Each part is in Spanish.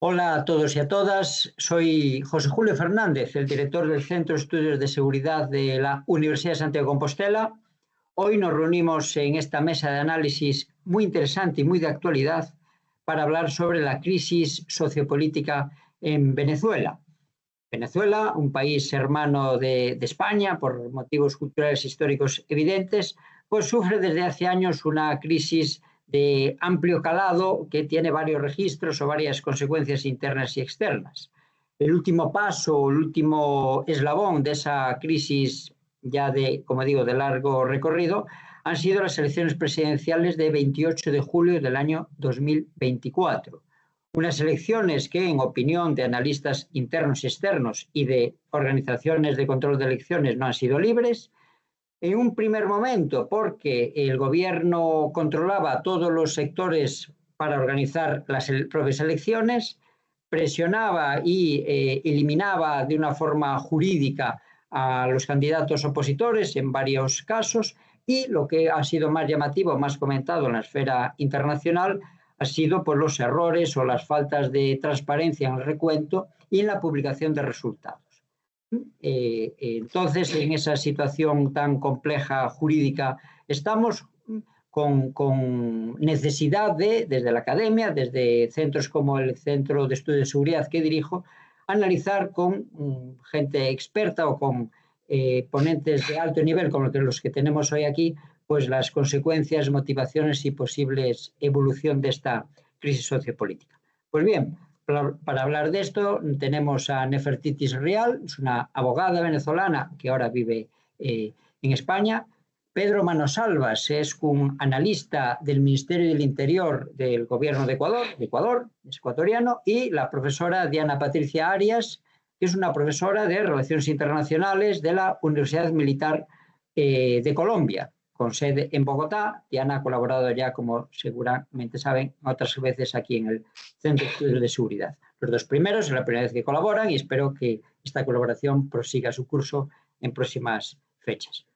Hola a todos y a todas. Soy José Julio Fernández, el director del Centro de Estudios de Seguridad de la Universidad de Santiago de Compostela. Hoy nos reunimos en esta mesa de análisis muy interesante y muy de actualidad para hablar sobre la crisis sociopolítica en Venezuela. Venezuela, un país hermano de España por motivos culturales e históricos evidentes, pues sufre desde hace años una crisis de amplio calado que tiene varios registros o varias consecuencias internas y externas. El último paso, el último eslabón de esa crisis ya de, como digo, de largo recorrido, han sido las elecciones presidenciales de 28 de julio del año 2024. Unas elecciones que, en opinión de analistas internos y externos y de organizaciones de control de elecciones, no han sido libres. En un primer momento, porque el gobierno controlaba todos los sectores para organizar las propias elecciones, presionaba y eliminaba de una forma jurídica a los candidatos opositores en varios casos, y lo que ha sido más llamativo, más comentado en la esfera internacional, ha sido por los errores o las faltas de transparencia en el recuento y en la publicación de resultados. Entonces, en esa situación tan compleja jurídica, estamos con necesidad de, desde la academia, desde centros como el Centro de Estudios de Seguridad que dirijo, analizar con gente experta o con ponentes de alto nivel, como los que tenemos hoy aquí, pues las consecuencias, motivaciones y posibles evolución de esta crisis sociopolítica. Pues bien, para hablar de esto tenemos a Nefertitis Rial, es una abogada venezolana que ahora vive en España. Pedro Manosalvas es un analista del Ministerio del Interior del Gobierno de Ecuador, es ecuatoriano, y la profesora Diana Patricia Arias, que es una profesora de Relaciones Internacionales de la Universidad Militar de Colombia, con sede en Bogotá. Diana ha colaborado ya, como seguramente saben, otras veces aquí en el Centro de Estudios de Seguridad. Los dos primeros es la primera vez que colaboran y espero que esta colaboración prosiga su curso en próximas fechas.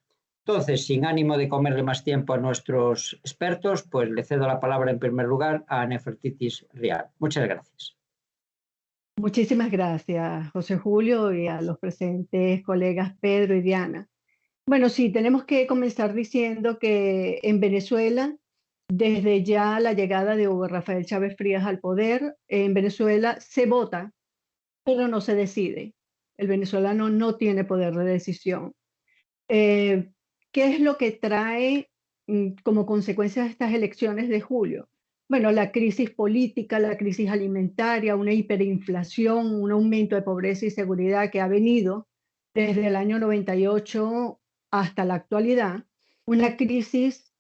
Entonces, sin ánimo de comerle más tiempo a nuestros expertos, pues le cedo la palabra en primer lugar a Nefertitis Rial. Muchas gracias. Muchísimas gracias, José Julio, y a los presentes colegas Pedro y Diana. Bueno, sí, tenemos que comenzar diciendo que en Venezuela, desde ya la llegada de Hugo Rafael Chávez Frías al poder, en Venezuela se vota, pero no se decide. El venezolano no tiene poder de decisión. Eh, ¿Qué es lo que trae como consecuencia de estas elecciones de julio? Bueno, la crisis política, la crisis alimentaria, una hiperinflación, un aumento de pobreza y seguridad que ha venido desde el año 98 hasta la actualidad, una crisis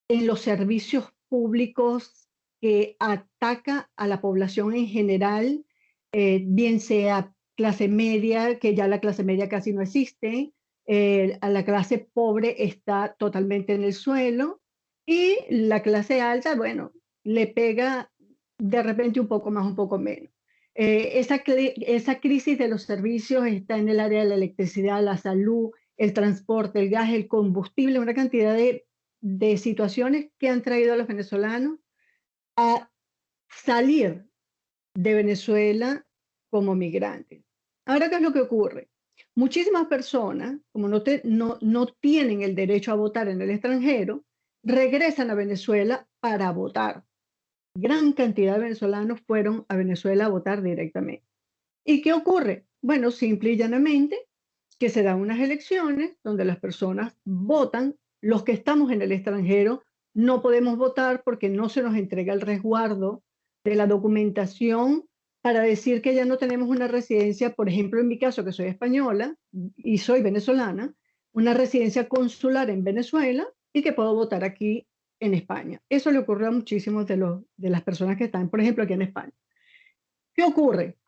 en los servicios públicos que ataca a la población en general, bien sea clase media, que ya la clase media casi no existe, a la clase pobre está totalmente en el suelo, y la clase alta, bueno, le pega de repente un poco más, un poco menos. Esa crisis de los servicios está en el área de la electricidad, la salud, el transporte, el gas, el combustible, una cantidad de situaciones que han traído a los venezolanos a salir de Venezuela como migrantes. Ahora, ¿qué es lo que ocurre? Muchísimas personas, como no tienen el derecho a votar en el extranjero, regresan a Venezuela para votar. Gran cantidad de venezolanos fueron a Venezuela a votar directamente. ¿Y qué ocurre? Bueno, simple y llanamente que se dan unas elecciones donde las personas votan. Los que estamos en el extranjero no podemos votar porque no se nos entrega el resguardo de la documentación para decir que ya no tenemos una residencia, por ejemplo, en mi caso, que soy española y soy venezolana, una residencia consular en Venezuela y que puedo votar aquí en España. Eso le ocurrió a muchísimos de las personas que están, por ejemplo, aquí en España. ¿Qué ocurre?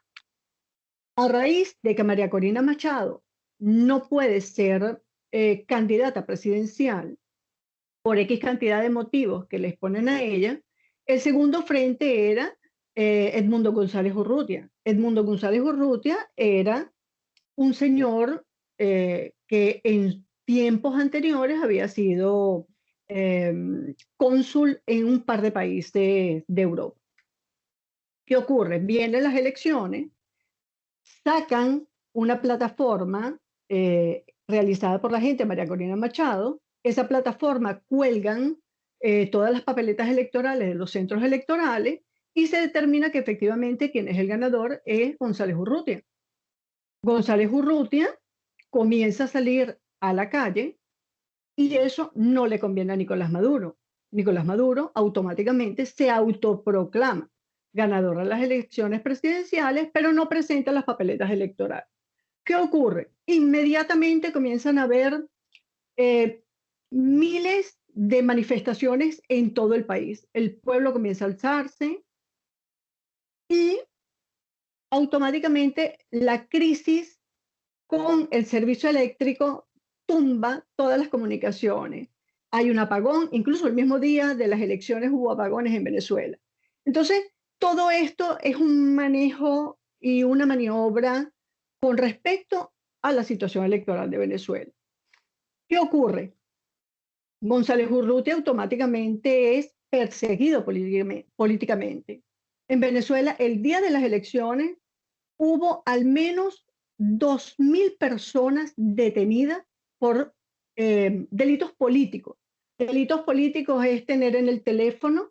A raíz de que María Corina Machado no puede ser candidata presidencial por X cantidad de motivos que le exponen a ella, el segundo frente era Edmundo González Urrutia. Edmundo González Urrutia era un señor que en tiempos anteriores había sido cónsul en un par de países de Europa. ¿Qué ocurre? Vienen las elecciones, sacan una plataforma realizada por la gente, María Corina Machado. Esa plataforma cuelgan todas las papeletas electorales de los centros electorales y se determina que efectivamente quien es el ganador es González Urrutia. González Urrutia comienza a salir a la calle y eso no le conviene a Nicolás Maduro. Nicolás Maduro automáticamente se autoproclama ganador de las elecciones presidenciales, pero no presenta las papeletas electorales. ¿Qué ocurre? Inmediatamente comienzan a haber miles de manifestaciones en todo el país. El pueblo comienza a alzarse y automáticamente la crisis con el servicio eléctrico tumba todas las comunicaciones. Hay un apagón, incluso el mismo día de las elecciones hubo apagones en Venezuela. Entonces, todo esto es un manejo y una maniobra con respecto a la situación electoral de Venezuela. ¿Qué ocurre? González Urrutia automáticamente es perseguido políticamente. En Venezuela, el día de las elecciones, hubo al menos 2.000 personas detenidas por delitos políticos. Delitos políticos es tener en el teléfono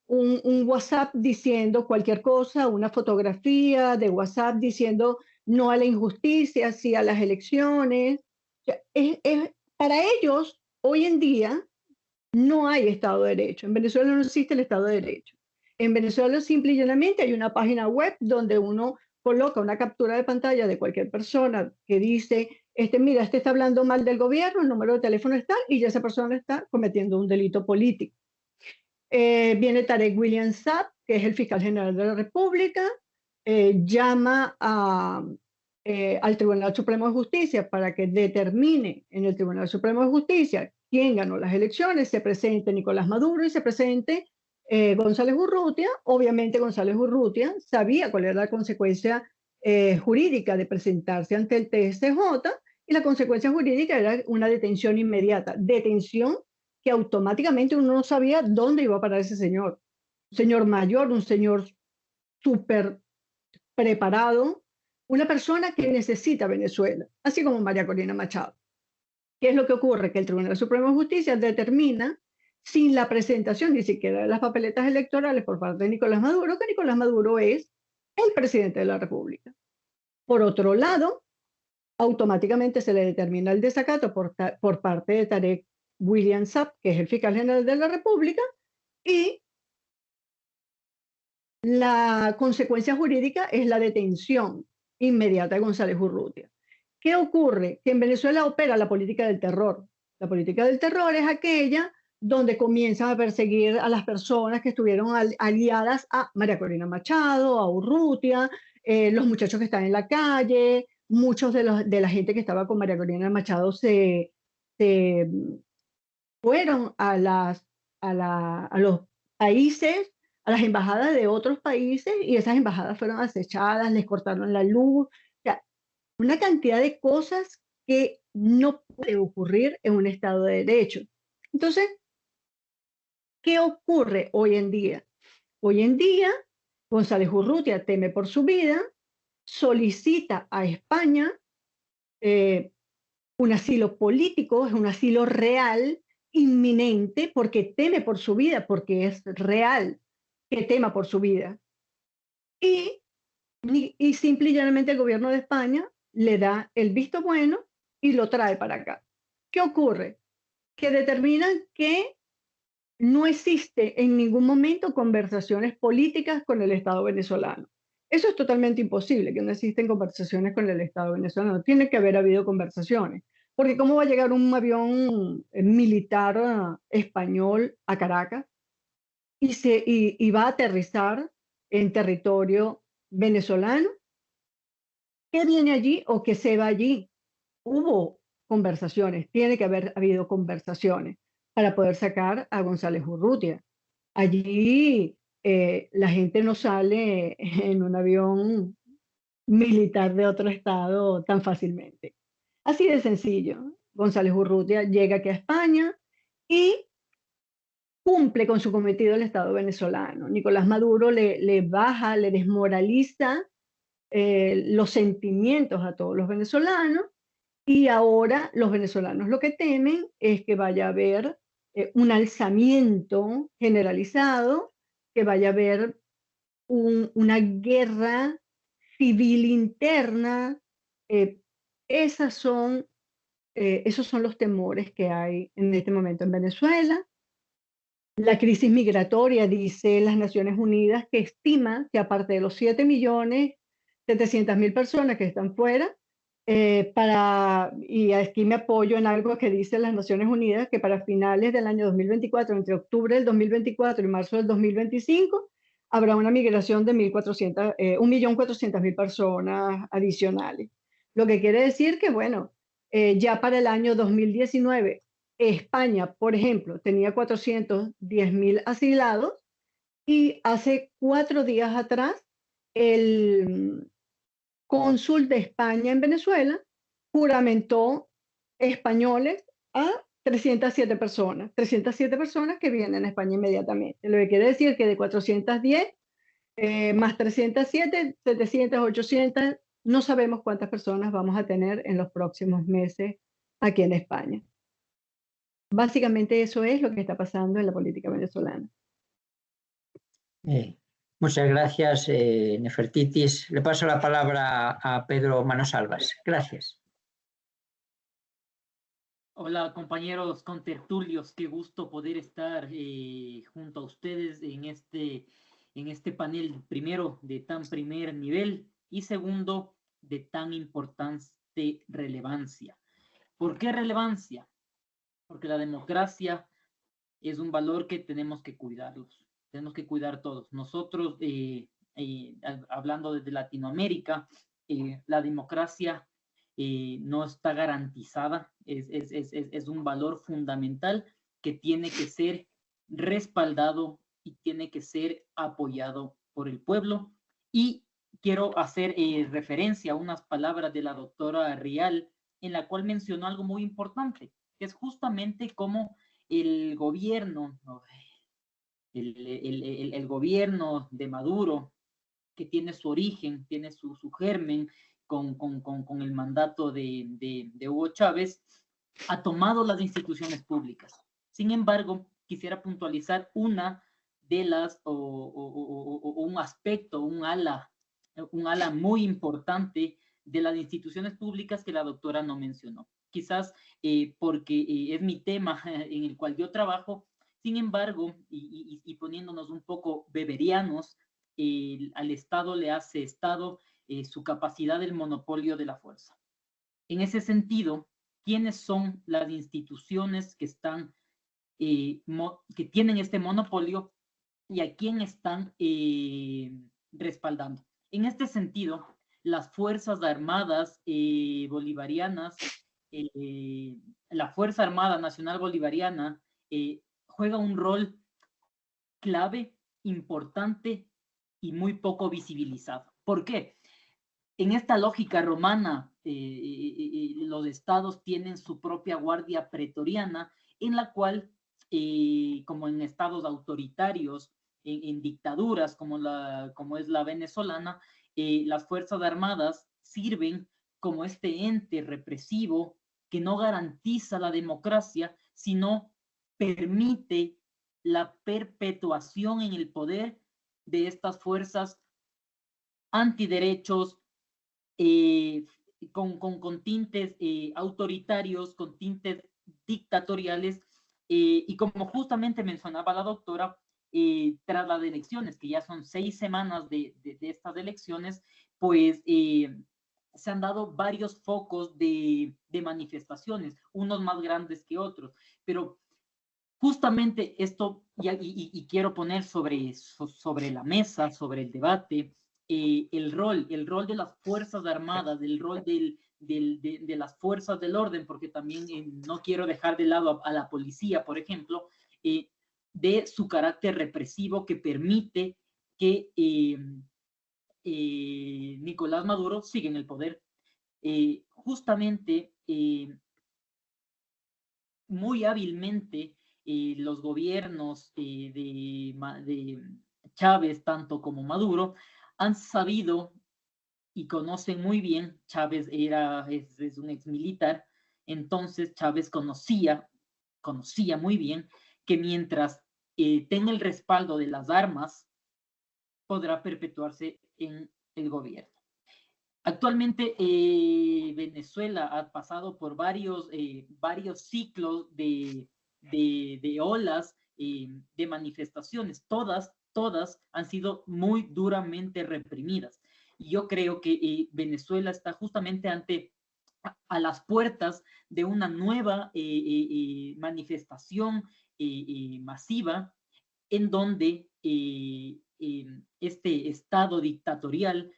un WhatsApp diciendo cualquier cosa, una fotografía de WhatsApp diciendo no a la injusticia, sí a las elecciones. O sea, para ellos, hoy en día, no hay Estado de Derecho. En Venezuela no existe el Estado de Derecho. En Venezuela simple y llanamente hay una página web donde uno coloca una captura de pantalla de cualquier persona que dice, mira, este está hablando mal del gobierno, el número de teléfono está, y ya esa persona está cometiendo un delito político. Viene Tarek William Saab, que es el fiscal general de la República, llama al Tribunal Supremo de Justicia para que determine en el Tribunal Supremo de Justicia quién ganó las elecciones, se presente Nicolás Maduro y se presente González Urrutia. Obviamente González Urrutia sabía cuál era la consecuencia jurídica de presentarse ante el TSJ y la consecuencia jurídica era una detención inmediata, detención que automáticamente uno no sabía dónde iba a parar ese señor. Un señor mayor, un señor súper preparado, una persona que necesita Venezuela, así como María Corina Machado. ¿Qué es lo que ocurre? Que el Tribunal Supremo de Justicia determina, sin la presentación ni siquiera de las papeletas electorales por parte de Nicolás Maduro, que Nicolás Maduro es el presidente de la República. Por otro lado, automáticamente se le determina el desacato por parte de Tarek William Saab, que es el fiscal general de la República, y la consecuencia jurídica es la detención inmediata de González Urrutia. ¿Qué ocurre? Que en Venezuela opera la política del terror. La política del terror es aquella donde comienzan a perseguir a las personas que estuvieron aliadas a María Corina Machado, a Urrutia, los muchachos que están en la calle, muchos de la gente que estaba con María Corina Machado se fueron a los países, a las embajadas de otros países y esas embajadas fueron acechadas, les cortaron la luz. O sea, una cantidad de cosas que no puede ocurrir en un Estado de Derecho. Entonces, ¿qué ocurre hoy en día? Hoy en día, González Urrutia teme por su vida, solicita a España un asilo político, es un asilo real, inminente, porque teme por su vida, porque es real que tema por su vida. Y simple y llanamente el gobierno de España le da el visto bueno y lo trae para acá. ¿Qué ocurre? Que determinan que no existe en ningún momento conversaciones políticas con el Estado venezolano. Eso es totalmente imposible, que no existen conversaciones con el Estado venezolano. Tiene que haber habido conversaciones. Porque ¿cómo va a llegar un avión militar español a Caracas y va a aterrizar en territorio venezolano? ¿Qué viene allí o qué se va allí? Hubo conversaciones, tiene que haber habido conversaciones para poder sacar a González Urrutia. Allí la gente no sale en un avión militar de otro estado tan fácilmente. Así de sencillo. González Urrutia llega aquí a España y cumple con su cometido el Estado venezolano. Nicolás Maduro le baja, le desmoraliza los sentimientos a todos los venezolanos, y ahora los venezolanos lo que temen es que vaya a haber un alzamiento generalizado, que vaya a haber una guerra civil interna. eh, esas son, esos son los temores que hay en este momento en Venezuela. La crisis migratoria, dice las Naciones Unidas, que estima que aparte de los 7.700.000 personas que están fuera, y aquí me apoyo en algo que dice las Naciones Unidas, que para finales del año 2024, entre octubre del 2024 y marzo del 2025, habrá una migración de 1.400.000 personas adicionales. Lo que quiere decir que, bueno, ya para el año 2019, España, por ejemplo, tenía 410.000 asilados, y hace 4 días atrás el cónsul de España en Venezuela juramentó españoles a 307 personas que vienen a España inmediatamente. Lo que quiere decir que de 410 más 307, 700, 800, no sabemos cuántas personas vamos a tener en los próximos meses aquí en España. Básicamente eso es lo que está pasando en la política venezolana. Muchas gracias, Nefertitis. Le paso la palabra a Pedro Manosalvas. Gracias. Hola compañeros contertulios, qué gusto poder estar junto a ustedes en este panel, primero de tan primer nivel y segundo de tan importante relevancia. ¿Por qué relevancia? Porque la democracia es un valor que tenemos que cuidarlos, tenemos que cuidar todos. Nosotros, hablando desde Latinoamérica, la democracia no está garantizada, es un valor fundamental que tiene que ser respaldado y tiene que ser apoyado por el pueblo. Y quiero hacer referencia a unas palabras de la doctora Rial, en la cual mencionó algo muy importante, que es justamente cómo el gobierno, el gobierno de Maduro, que tiene su origen, tiene su germen con el mandato de Hugo Chávez, ha tomado las instituciones públicas. Sin embargo, quisiera puntualizar una de las, o un aspecto, un ala muy importante de las instituciones públicas que la doctora no mencionó. Quizás porque es mi tema en el cual yo trabajo. Sin embargo, y poniéndonos un poco beberianos, al Estado le hace Estado su capacidad del monopolio de la fuerza. En ese sentido, ¿quiénes son las instituciones que están, que tienen este monopolio y a quién están respaldando? En este sentido, las Fuerzas Armadas bolivarianas, la Fuerza Armada Nacional Bolivariana juega un rol clave, importante y muy poco visibilizado. ¿Por qué? En esta lógica romana, los estados tienen su propia guardia pretoriana, en la cual, como en estados autoritarios, en dictaduras como es la venezolana, las Fuerzas Armadas sirven como este ente represivo que no garantiza la democracia, sino permite la perpetuación en el poder de estas fuerzas antiderechos, con tintes autoritarios, con tintes dictatoriales, y como justamente mencionaba la doctora, tras las elecciones, que ya son 6 semanas de estas elecciones, pues se han dado varios focos de manifestaciones, unos más grandes que otros, pero justamente esto, y quiero poner sobre la mesa, sobre el debate, el rol de las Fuerzas Armadas, el rol de las fuerzas del orden, porque también no quiero dejar de lado a la policía, por ejemplo, de su carácter represivo que permite que Nicolás Maduro siga en el poder. Justamente, muy hábilmente, los gobiernos de Chávez, tanto como Maduro, han sabido y conocen muy bien. Chávez es un exmilitar, entonces Chávez conocía muy bien que mientras tenga el respaldo de las armas, podrá perpetuarse en el gobierno. Actualmente Venezuela ha pasado por varios ciclos de olas de manifestaciones. Todas han sido muy duramente reprimidas. Y yo creo que Venezuela está justamente a las puertas de una nueva manifestación masiva, en donde este Estado dictatorial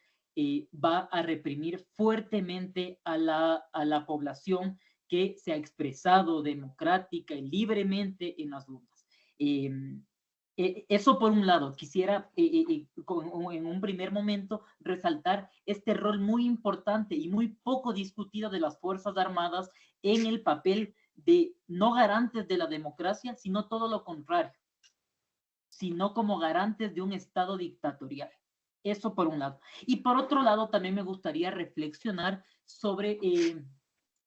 va a reprimir fuertemente a la población que se ha expresado democrática y libremente en las urnas. Eso por un lado. Quisiera en un primer momento resaltar este rol muy importante y muy poco discutido de las Fuerzas Armadas en el papel de no garantes de la democracia, sino todo lo contrario, sino como garantes de un Estado dictatorial. Eso por un lado. Y por otro lado, también me gustaría reflexionar sobre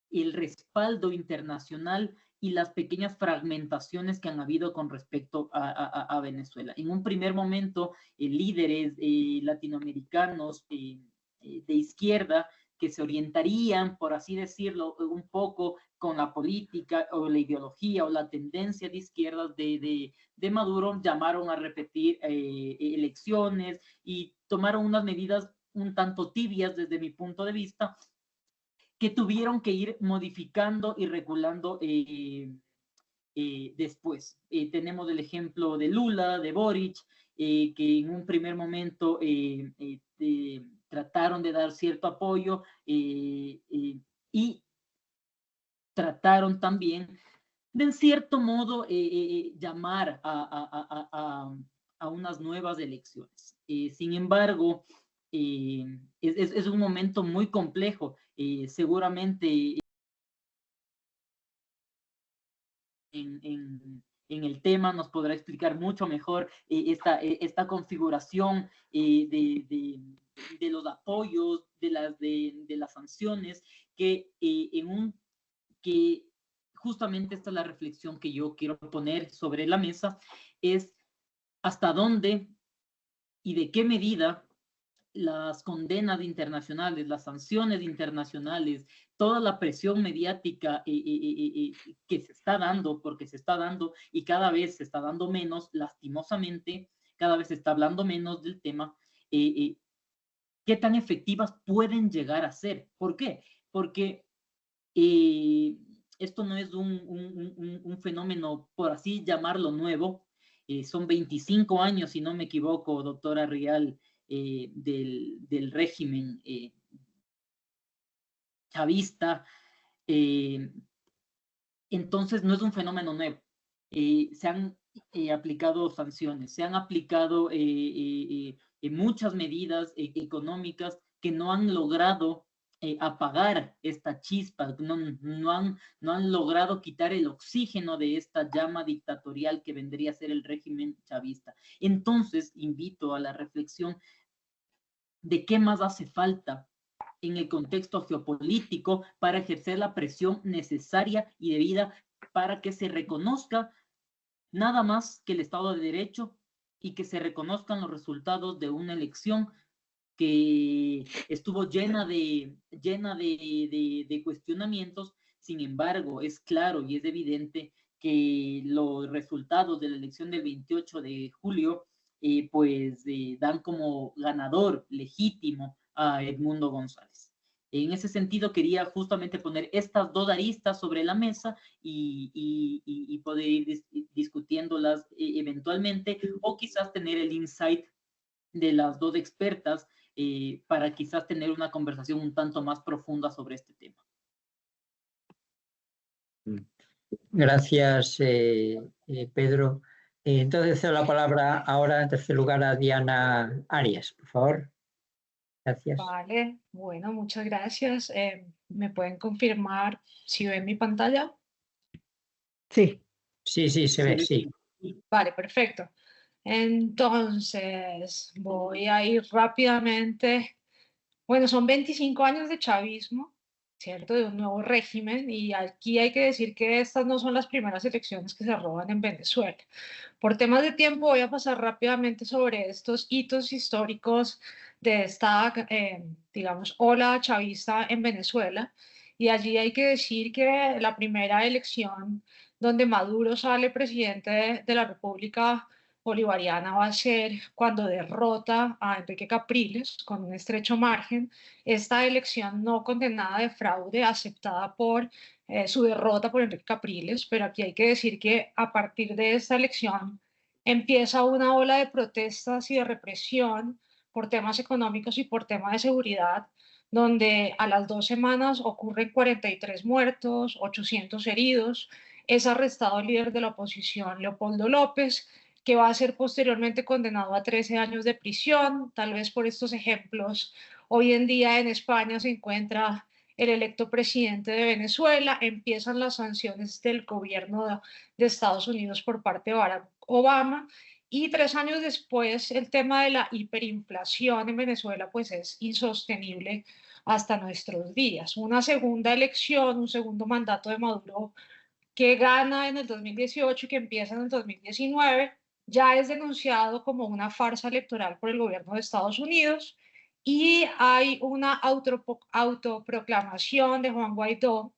el respaldo internacional y las pequeñas fragmentaciones que han habido con respecto a Venezuela. En un primer momento, líderes latinoamericanos de izquierda que se orientarían, por así decirlo, un poco con la política o la ideología o la tendencia de izquierdas de Maduro, llamaron a repetir elecciones y tomaron unas medidas un tanto tibias desde mi punto de vista, que tuvieron que ir modificando y regulando después. Tenemos el ejemplo de Lula, de Boric, que en un primer momento trataron de dar cierto apoyo y trataron también de, en cierto modo, llamar a unas nuevas elecciones. Sin embargo, es un momento muy complejo. Seguramente en el tema nos podrá explicar mucho mejor esta configuración de los apoyos, de las sanciones, que justamente esta es la reflexión que yo quiero poner sobre la mesa, es hasta dónde y de qué medida las condenas internacionales, las sanciones internacionales, toda la presión mediática que se está dando, porque se está dando y cada vez se está dando menos, lastimosamente, cada vez se está hablando menos del tema, qué tan efectivas pueden llegar a ser. ¿Por qué? Porque esto no es un fenómeno, por así llamarlo, nuevo. Son 25 años, si no me equivoco, doctora Rial, del régimen chavista. Entonces no es un fenómeno nuevo. Se han aplicado sanciones, se han aplicado muchas medidas económicas que no han logrado apagar esta chispa, no han logrado quitar el oxígeno de esta llama dictatorial que vendría a ser el régimen chavista. Entonces invito a la reflexión de qué más hace falta en el contexto geopolítico para ejercer la presión necesaria y debida para que se reconozca nada más que el Estado de Derecho y que se reconozcan los resultados de una elección que estuvo llena de cuestionamientos. Sin embargo, es claro y es evidente que los resultados de la elección del 28 de julio dan como ganador legítimo a Edmundo González. En ese sentido, quería justamente poner estas dos aristas sobre la mesa y poder ir discutiéndolas eventualmente, o quizás tener el insight de las dos expertas para quizás tener una conversación un tanto más profunda sobre este tema. Gracias, Pedro. Entonces cedo la palabra ahora, en tercer lugar, a Diana Arias, por favor. Gracias. Vale, bueno, muchas gracias. ¿Me pueden confirmar si ven mi pantalla? Sí. Sí, sí, se ve, sí. Vale, perfecto. Entonces, voy a ir rápidamente. Bueno, son 25 años de chavismo, ¿cierto? De un nuevo régimen, y aquí hay que decir que estas no son las primeras elecciones que se roban en Venezuela. Por temas de tiempo voy a pasar rápidamente sobre estos hitos históricos de esta, digamos, ola chavista en Venezuela. Y allí hay que decir que la primera elección donde Maduro sale presidente de la República Bolivariana va a ser cuando derrota a Enrique Capriles con un estrecho margen. Esta elección no condenada de fraude, aceptada por su derrota por Enrique Capriles, pero aquí hay que decir que a partir de esta elección empieza una ola de protestas y de represión por temas económicos y por temas de seguridad, donde a las 2 semanas ocurren 43 muertos, 800 heridos. Es arrestado el líder de la oposición, Leopoldo López, que va a ser posteriormente condenado a 13 años de prisión. Tal vez por estos ejemplos, hoy en día en España se encuentra el electo presidente de Venezuela, empiezan las sanciones del gobierno de Estados Unidos por parte de Barack Obama, y 3 años después el tema de la hiperinflación en Venezuela pues es insostenible hasta nuestros días. Una segunda elección, un segundo mandato de Maduro que gana en el 2018 y que empieza en el 2019, ya es denunciado como una farsa electoral por el gobierno de Estados Unidos, y hay una autoproclamación de Juan Guaidó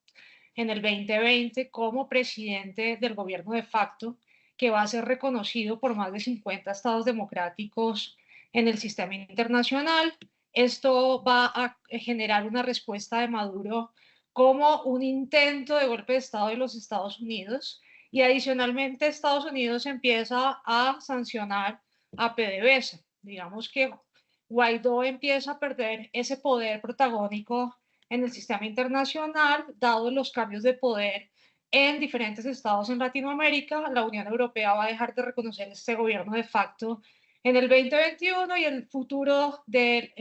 en el 2020 como presidente del gobierno de facto, que va a ser reconocido por más de 50 estados democráticos en el sistema internacional. Esto va a generar una respuesta de Maduro como un intento de golpe de Estado de los Estados Unidos, y adicionalmente Estados Unidos empieza a sancionar a PDVSA. Digamos que Guaidó empieza a perder ese poder protagónico en el sistema internacional, dados los cambios de poder en diferentes estados en Latinoamérica. La Unión Europea va a dejar de reconocer este gobierno de facto en el 2021, y el futuro de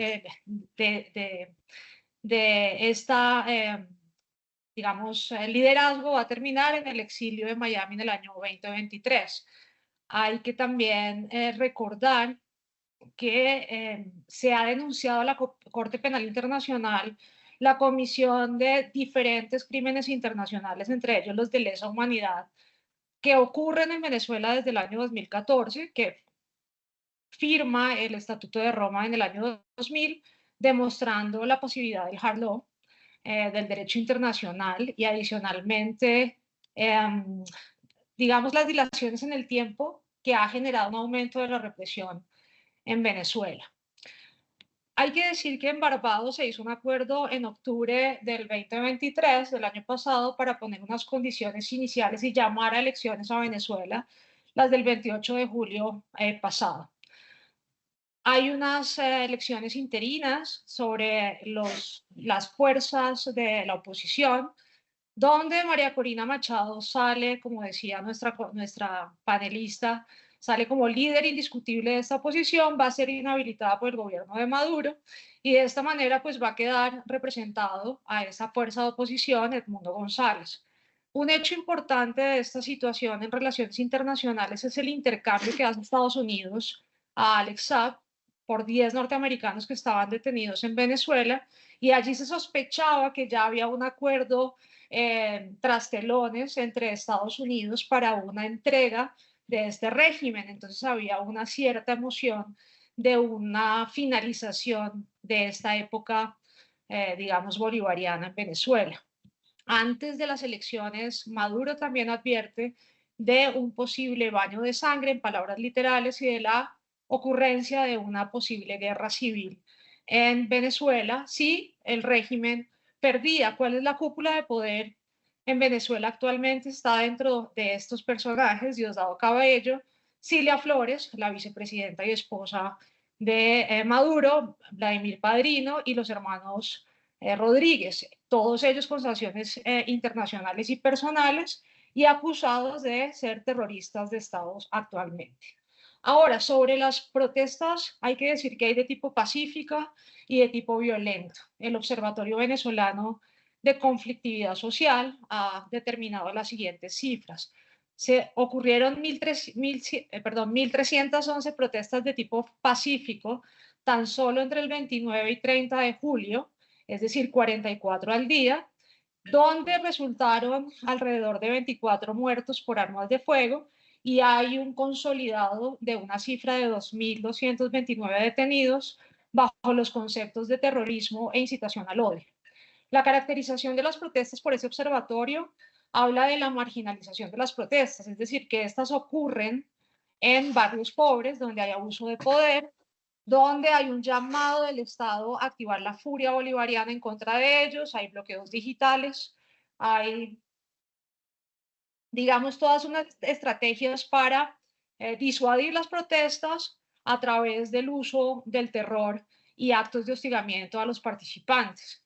esta, digamos, liderazgo va a terminar en el exilio de Miami en el año 2023. Hay que también recordar que se ha denunciado a la Corte Penal Internacional la comisión de diferentes crímenes internacionales, entre ellos los de lesa humanidad, que ocurren en Venezuela desde el año 2014, que firma el Estatuto de Roma en el año 2000, demostrando la posibilidad del hard law, del derecho internacional, y adicionalmente, digamos, las dilaciones en el tiempo que ha generado un aumento de la represión en Venezuela. Hay que decir que en Barbados se hizo un acuerdo en octubre del 2023, del año pasado, para poner unas condiciones iniciales y llamar a elecciones a Venezuela, las del 28 de julio pasado. Hay unas elecciones interinas sobre las fuerzas de la oposición, donde María Corina Machado sale, como decía nuestra panelista, sale como líder indiscutible de esta oposición, va a ser inhabilitada por el gobierno de Maduro, y de esta manera pues va a quedar representado a esa fuerza de oposición Edmundo González. Un hecho importante de esta situación en relaciones internacionales es el intercambio que hace Estados Unidos a Alex Saab por 10 norteamericanos que estaban detenidos en Venezuela, y allí se sospechaba que ya había un acuerdo tras telones entre Estados Unidos para una entrega de este régimen. Entonces había una cierta emoción de una finalización de esta época, digamos, bolivariana en Venezuela. Antes de las elecciones, Maduro también advierte de un posible baño de sangre, en palabras literales, y de la ocurrencia de una posible guerra civil en Venezuela si el régimen perdía. ¿Cuál es la cúpula de poder en Venezuela actualmente? Está dentro de estos personajes: Diosdado Cabello, Cilia Flores, la vicepresidenta y esposa de Maduro, Vladimir Padrino, y los hermanos Rodríguez, todos ellos con sanciones internacionales y personales, y acusados de ser terroristas de Estados actualmente. Ahora, sobre las protestas, hay que decir que hay de tipo pacífica y de tipo violento. El Observatorio Venezolano de Conflictividad Social ha determinado las siguientes cifras. se ocurrieron 1.311 protestas de tipo pacífico tan solo entre el 29 y 30 de julio, es decir, 44 al día, donde resultaron alrededor de 24 muertos por armas de fuego y hay un consolidado de una cifra de 2.229 detenidos bajo los conceptos de terrorismo e incitación al odio. La caracterización de las protestas por ese observatorio habla de la marginalización de las protestas, es decir, que estas ocurren en barrios pobres donde hay abuso de poder, donde hay un llamado del Estado a activar la furia bolivariana en contra de ellos, hay bloqueos digitales, hay, digamos, todas unas estrategias para disuadir las protestas a través del uso del terror y actos de hostigamiento a los participantes.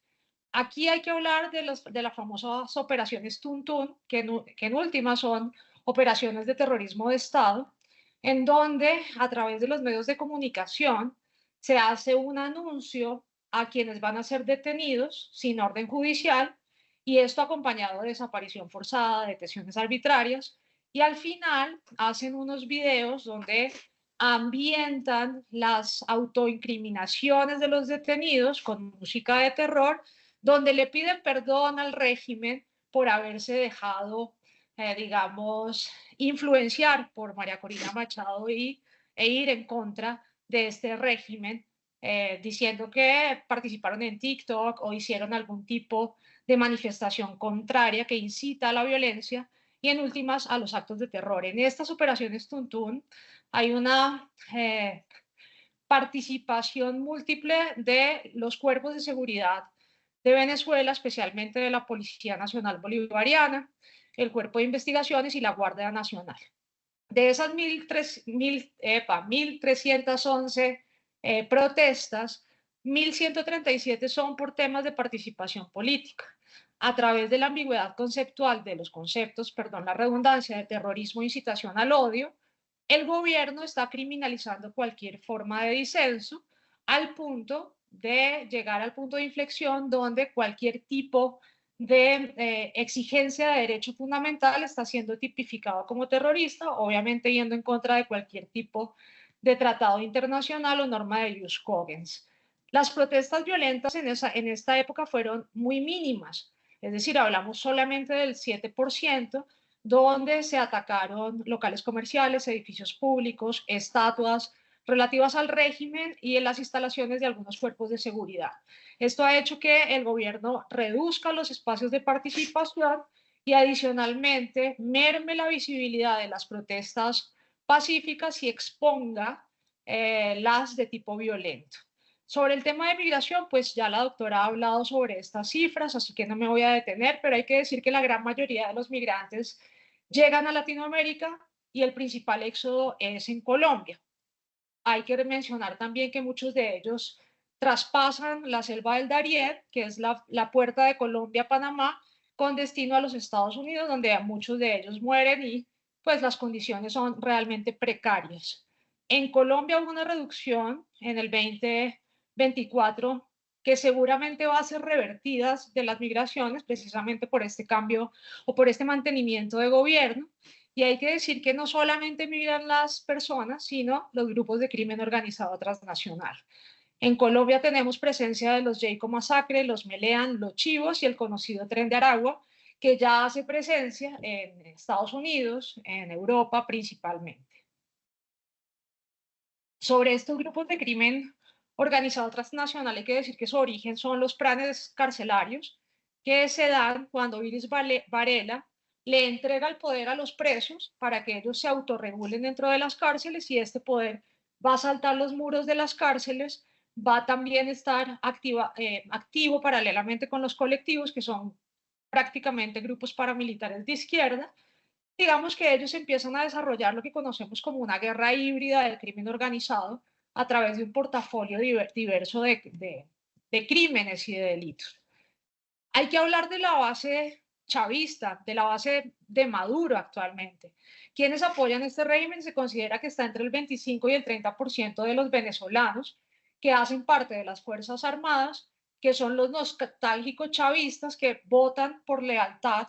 Aquí hay que hablar de las famosas operaciones Tuntún, que en última son operaciones de terrorismo de Estado, en donde a través de los medios de comunicación se hace un anuncio a quienes van a ser detenidos sin orden judicial, y esto acompañado de desaparición forzada, detenciones arbitrarias, y al final hacen unos videos donde ambientan las autoincriminaciones de los detenidos con música de terror, donde le piden perdón al régimen por haberse dejado, digamos, influenciar por María Corina Machado e ir en contra de este régimen, diciendo que participaron en TikTok o hicieron algún tipo de manifestación contraria que incita a la violencia y en últimas a los actos de terror. En estas operaciones Tuntún hay una participación múltiple de los cuerpos de seguridad de Venezuela, especialmente de la Policía Nacional Bolivariana, el Cuerpo de Investigaciones y la Guardia Nacional. De esas 1.311 protestas, 1.137 son por temas de participación política. A través de la ambigüedad conceptual de los conceptos, perdón la redundancia, de terrorismo e incitación al odio, el gobierno está criminalizando cualquier forma de disenso al punto de llegar al punto de inflexión donde cualquier tipo de exigencia de derecho fundamental está siendo tipificado como terrorista, obviamente yendo en contra de cualquier tipo de tratado internacional o norma de jus cogens. Las protestas violentas en esta época fueron muy mínimas, es decir, hablamos solamente del 7%, donde se atacaron locales comerciales, edificios públicos, estatuas relativas al régimen y en las instalaciones de algunos cuerpos de seguridad. Esto ha hecho que el gobierno reduzca los espacios de participación y adicionalmente merme la visibilidad de las protestas pacíficas y exponga las de tipo violento. Sobre el tema de migración, pues ya la doctora ha hablado sobre estas cifras, así que no me voy a detener, pero hay que decir que la gran mayoría de los migrantes llegan a Latinoamérica y el principal éxodo es en Colombia. Hay que mencionar también que muchos de ellos traspasan la selva del Darién, que es la puerta de Colombia a Panamá, con destino a los Estados Unidos, donde muchos de ellos mueren y pues las condiciones son realmente precarias. En Colombia hubo una reducción en el 2024 que seguramente va a ser revertida de las migraciones precisamente por este cambio o por este mantenimiento de gobierno. Y hay que decir que no solamente migran las personas, sino los grupos de crimen organizado transnacional. En Colombia tenemos presencia de los Jayco Masacre, los Meleán, los Chivos y el conocido Tren de Aragua, que ya hace presencia en Estados Unidos, en Europa principalmente. Sobre estos grupos de crimen organizado transnacional hay que decir que su origen son los planes carcelarios que se dan cuando Iris Varela le entrega el poder a los presos para que ellos se autorregulen dentro de las cárceles y este poder va a saltar los muros de las cárceles, va a también estar activo paralelamente con los colectivos que son prácticamente grupos paramilitares de izquierda. Digamos que ellos empiezan a desarrollar lo que conocemos como una guerra híbrida del crimen organizado a través de un portafolio diverso de crímenes y de delitos. Hay que hablar de la base chavista, de la base de Maduro actualmente. Quienes apoyan este régimen se considera que está entre el 25 y el 30% de los venezolanos que hacen parte de las Fuerzas Armadas, que son los nostálgicos chavistas que votan por lealtad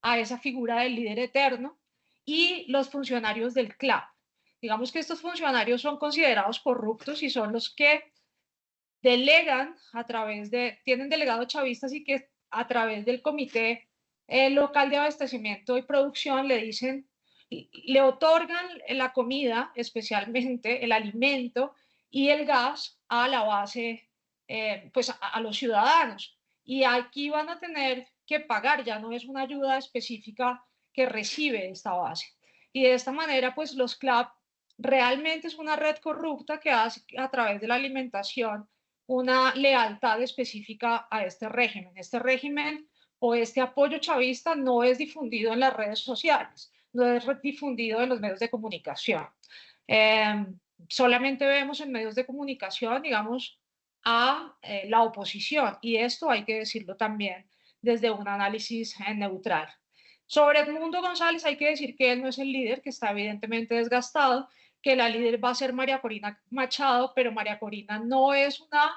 a esa figura del líder eterno y los funcionarios del CLAP. Digamos que estos funcionarios son considerados corruptos y son los que delegan tienen delegados chavistas y que a través del comité local de abastecimiento y producción le otorgan la comida, especialmente el alimento y el gas a la base, pues a los ciudadanos. Y aquí van a tener que pagar, ya no es una ayuda específica que recibe esta base. Y de esta manera, pues los CLAP realmente es una red corrupta que hace a través de la alimentación una lealtad específica a este régimen. Este régimen o este apoyo chavista no es difundido en las redes sociales, no es difundido en los medios de comunicación. Solamente vemos en medios de comunicación, digamos, a la oposición, y esto hay que decirlo también desde un análisis neutral. Sobre Edmundo González hay que decir que él no es el líder, que está evidentemente desgastado, que la líder va a ser María Corina Machado, pero María Corina no es una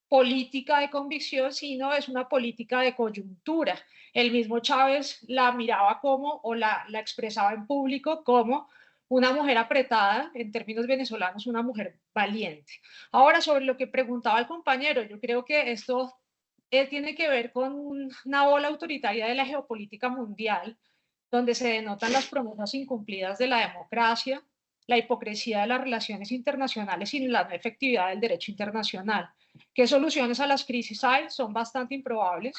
política de convicción, sino es una política de coyuntura. El mismo Chávez la miraba como, o la expresaba en público como una mujer apretada, en términos venezolanos, una mujer valiente. Ahora, sobre lo que preguntaba el compañero, yo creo que esto tiene que ver con una ola autoritaria de la geopolítica mundial, donde se denotan las promesas incumplidas de la democracia, la hipocresía de las relaciones internacionales y la no efectividad del derecho internacional. ¿Qué soluciones a las crisis hay? Son bastante improbables.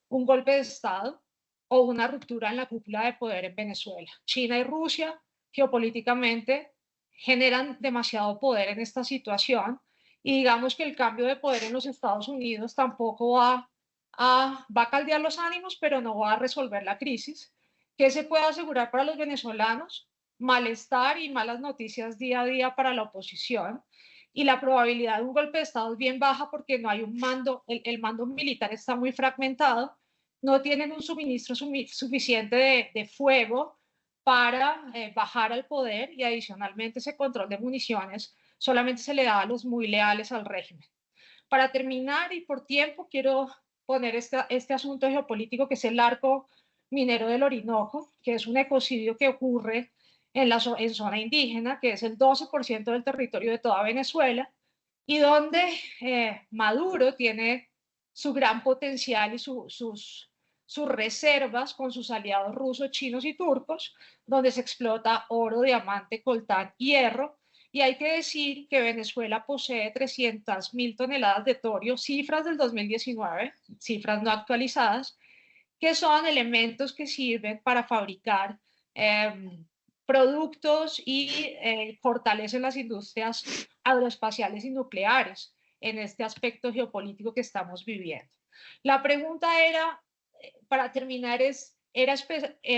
Un golpe de Estado o una ruptura en la cúpula de poder en Venezuela. China y Rusia geopolíticamente generan demasiado poder en esta situación, y digamos que el cambio de poder en los Estados Unidos tampoco va a caldear los ánimos, pero no va a resolver la crisis. ¿Qué se puede asegurar para los venezolanos? Malestar y malas noticias día a día para la oposición, y la probabilidad de un golpe de Estado es bien baja porque no hay un mando, el mando militar está muy fragmentado, no tienen un suministro suficiente de fuego para bajar al poder, y adicionalmente ese control de municiones solamente se le da a los muy leales al régimen. Para terminar y por tiempo, quiero poner este asunto geopolítico, que es el arco minero del Orinoco, que es un ecocidio que ocurre en zona indígena, que es el 12% del territorio de toda Venezuela, y donde Maduro tiene su gran potencial y sus reservas con sus aliados rusos, chinos y turcos, donde se explota oro, diamante, coltán, hierro. Y hay que decir que Venezuela posee 300.000 toneladas de torio, cifras del 2019, cifras no actualizadas, que son elementos que sirven para fabricar productos y fortalecen las industrias aeroespaciales y nucleares en este aspecto geopolítico que estamos viviendo. La pregunta era, para terminar, ¿era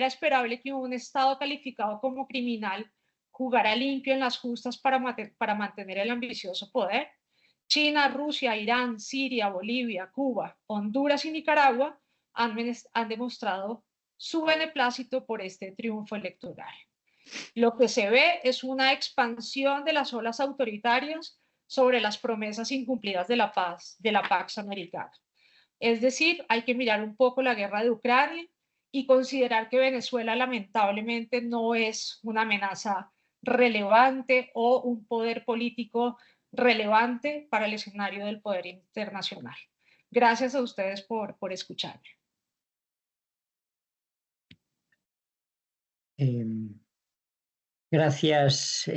esperable que un Estado calificado como criminal jugara limpio en las justas para mantener el ambicioso poder? China, Rusia, Irán, Siria, Bolivia, Cuba, Honduras y Nicaragua han demostrado su beneplácito por este triunfo electoral. Lo que se ve es una expansión de las olas autoritarias sobre las promesas incumplidas de la paz, de la Pax Americana. Es decir, hay que mirar un poco la guerra de Ucrania y considerar que Venezuela lamentablemente no es una amenaza relevante o un poder político relevante para el escenario del poder internacional. Gracias a ustedes por escucharme. Gracias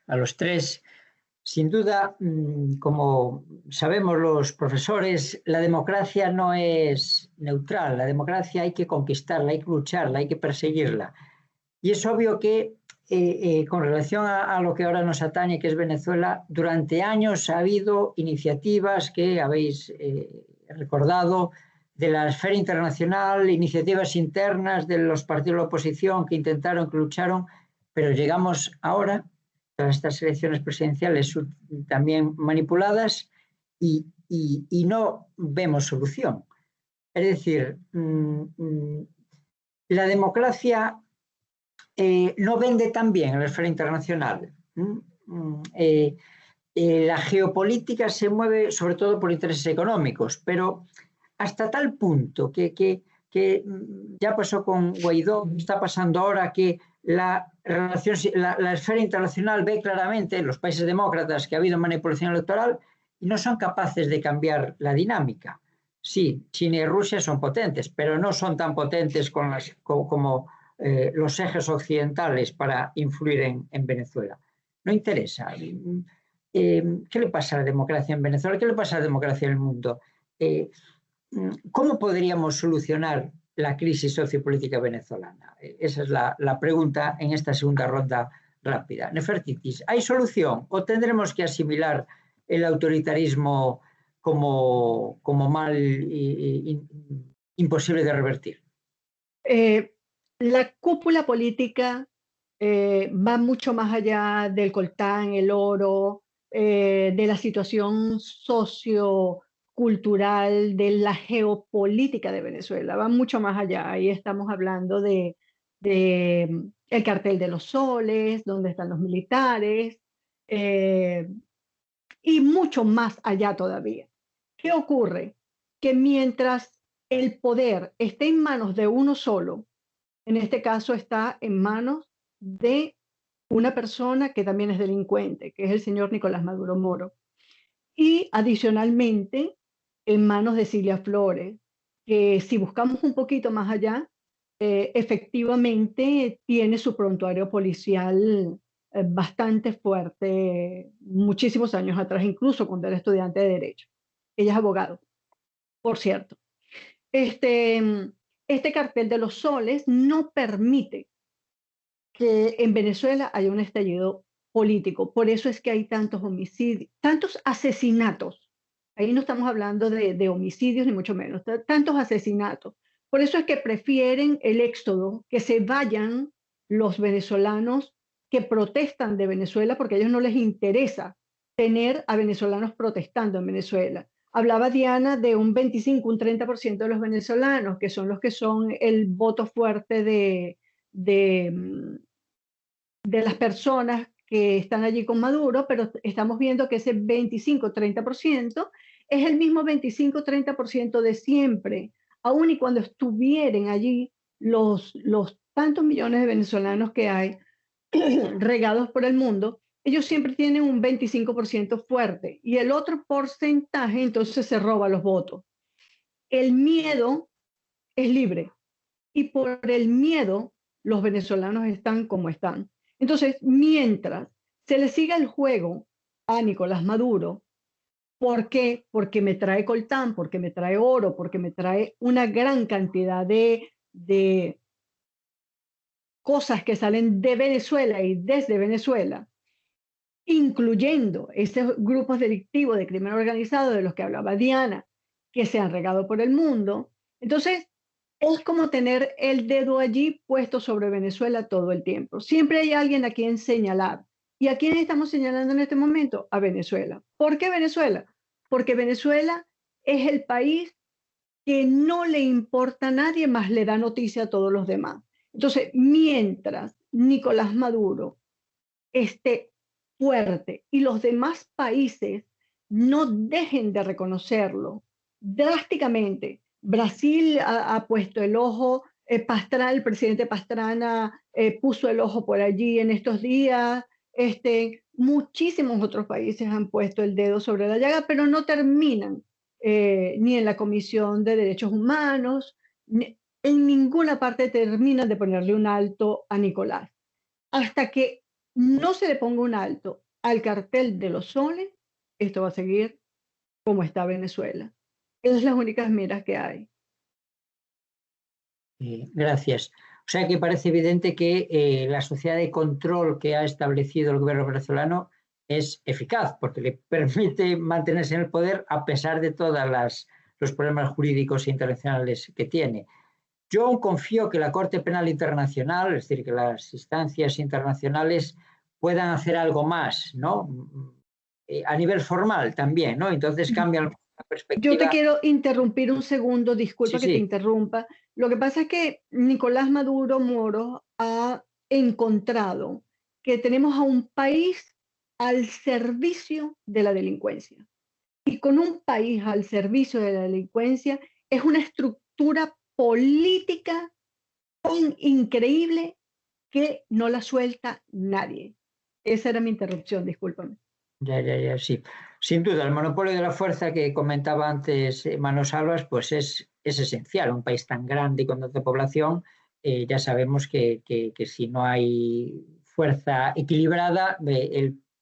a los tres. Sin duda, como sabemos los profesores, la democracia no es neutral. La democracia hay que conquistarla, hay que lucharla, hay que perseguirla. Y es obvio que con relación a lo que ahora nos atañe, que es Venezuela, durante años ha habido iniciativas que habéis recordado de la esfera internacional, iniciativas internas de los partidos de la oposición que intentaron, que lucharon, pero llegamos ahora, todas estas elecciones presidenciales también manipuladas, y no vemos solución. Es decir, la democracia no vende tan bien en la esfera internacional. La geopolítica se mueve sobre todo por intereses económicos, pero hasta tal punto que ya pasó con Guaidó, está pasando ahora que la esfera internacional ve claramente, los países demócratas, que ha habido manipulación electoral y no son capaces de cambiar la dinámica. Sí, China y Rusia son potentes, pero no son tan potentes como los ejes occidentales para influir en Venezuela. No interesa. ¿Qué le pasa a la democracia en Venezuela? ¿Qué le pasa a la democracia en el mundo? ¿Cómo podríamos solucionar la crisis sociopolítica venezolana? Esa es la pregunta en esta segunda ronda rápida. Nefertitis, ¿hay solución o tendremos que asimilar el autoritarismo como mal imposible de revertir? La cúpula política va mucho más allá del coltán, el oro, de la situación sociocultural, de la geopolítica de Venezuela, va mucho más allá. Ahí estamos hablando de el cartel de los soles, donde están los militares, y mucho más allá todavía. ¿Qué ocurre? Que mientras el poder esté en manos de uno solo, en este caso está en manos de una persona que también es delincuente, que es el señor Nicolás Maduro Moro. Y adicionalmente, en manos de Cilia Flores, que si buscamos un poquito más allá, efectivamente tiene su prontuario policial bastante fuerte, muchísimos años atrás, incluso cuando era estudiante de Derecho. Ella es abogado, por cierto. Este cartel de los soles no permite que en Venezuela haya un estallido político. Por eso es que hay tantos homicidios, tantos asesinatos. Ahí no estamos hablando de homicidios, ni mucho menos, tantos asesinatos. Por eso es que prefieren el éxodo, que se vayan los venezolanos que protestan de Venezuela, porque a ellos no les interesa tener a venezolanos protestando en Venezuela. Hablaba Diana de un 25, un 30% de los venezolanos, que son los que son el voto fuerte de las personas que están allí con Maduro, pero estamos viendo que ese 25-30% es el mismo 25-30% de siempre, aun y cuando estuvieran allí los tantos millones de venezolanos que hay regados por el mundo, ellos siempre tienen un 25% fuerte y el otro porcentaje entonces se roba los votos. El miedo es libre y por el miedo los venezolanos están como están. Entonces, mientras se le siga el juego a Nicolás Maduro, ¿por qué? Porque me trae coltán, porque me trae oro, porque me trae una gran cantidad de cosas que salen de Venezuela y desde Venezuela, incluyendo esos grupos delictivos de crimen organizado de los que hablaba Diana, que se han regado por el mundo. Entonces, es como tener el dedo allí puesto sobre Venezuela todo el tiempo. Siempre hay alguien a quien señalar. ¿Y a quién estamos señalando en este momento? A Venezuela. ¿Por qué Venezuela? Porque Venezuela es el país que no le importa a nadie, más le da noticia a todos los demás. Entonces, mientras Nicolás Maduro esté fuerte y los demás países no dejen de reconocerlo drásticamente, Brasil ha puesto el ojo, Pastrana, el presidente Pastrana puso el ojo por allí en estos días, muchísimos otros países han puesto el dedo sobre la llaga, pero no terminan ni en la Comisión de Derechos Humanos, en ninguna parte terminan de ponerle un alto a Nicolás. Hasta que no se le ponga un alto al cartel de los soles, esto va a seguir como está Venezuela. Esas son las únicas miras que hay. Gracias. O sea que parece evidente que la sociedad de control que ha establecido el gobierno venezolano es eficaz, porque le permite mantenerse en el poder a pesar de todos los problemas jurídicos internacionales que tiene. Yo aún confío que la Corte Penal Internacional, es decir, que las instancias internacionales puedan hacer algo más, ¿no? A nivel formal también, ¿no? Entonces cambia la perspectiva. Yo te quiero interrumpir un segundo, disculpa que te interrumpa. Lo que pasa es que Nicolás Maduro Moro ha encontrado que tenemos a un país al servicio de la delincuencia. Y con un país al servicio de la delincuencia es una estructura política tan increíble que no la suelta nadie. Esa era mi interrupción, discúlpame. Ya, sí. Sin duda, el monopolio de la fuerza que comentaba antes Mano Salvas, pues es esencial. Un país tan grande y con tanta población, ya sabemos que si no hay fuerza equilibrada,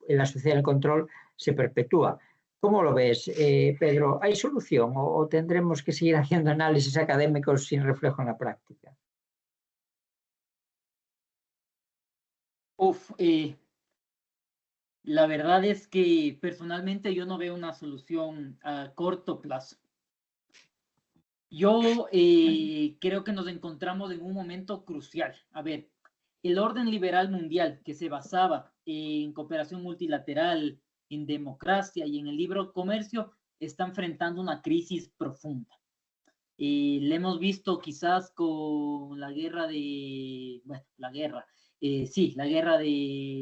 la sociedad del control se perpetúa. ¿Cómo lo ves, Pedro? ¿Hay solución o tendremos que seguir haciendo análisis académicos sin reflejo en la práctica? La verdad es que personalmente yo no veo una solución a corto plazo. Yo creo que nos encontramos en un momento crucial. A ver, el orden liberal mundial que se basaba en cooperación multilateral, en democracia y en el libre comercio está enfrentando una crisis profunda. Le hemos visto quizás con la guerra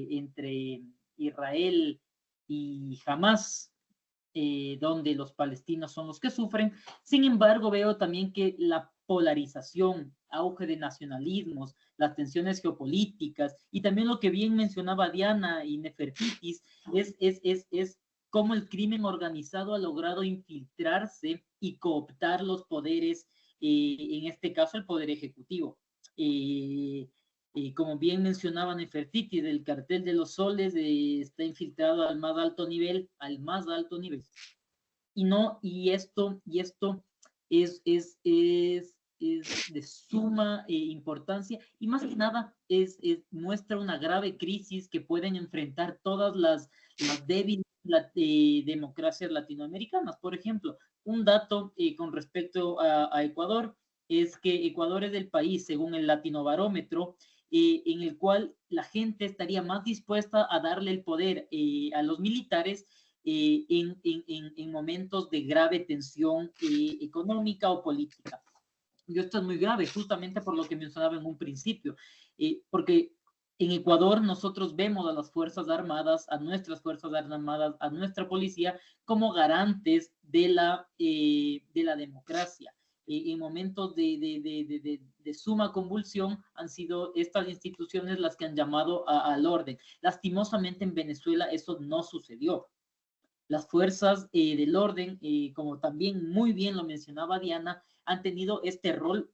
entre Israel y Hamas, donde los palestinos son los que sufren. Sin embargo, veo también que la polarización, auge de nacionalismos, las tensiones geopolíticas y también lo que bien mencionaba Diana y Nefertitis es cómo el crimen organizado ha logrado infiltrarse y cooptar los poderes, en este caso el poder ejecutivo. Como bien mencionaba Nefertiti, del cartel de los soles, está infiltrado al más alto nivel. Y esto es de suma importancia, y más que nada muestra una grave crisis que pueden enfrentar todas las débiles democracias latinoamericanas. Por ejemplo, un dato con respecto a Ecuador es que Ecuador es el país, según el Latinobarómetro, en el cual la gente estaría más dispuesta a darle el poder a los militares en momentos de grave tensión económica o política. Y esto es muy grave, justamente por lo que mencionaba en un principio, porque en Ecuador nosotros vemos a las Fuerzas Armadas, a nuestras Fuerzas Armadas, a nuestra policía, como garantes de la democracia. En momentos de suma convulsión han sido estas instituciones las que han llamado al orden. Lastimosamente en Venezuela eso no sucedió. Las fuerzas del orden, como también muy bien lo mencionaba Diana, han tenido este rol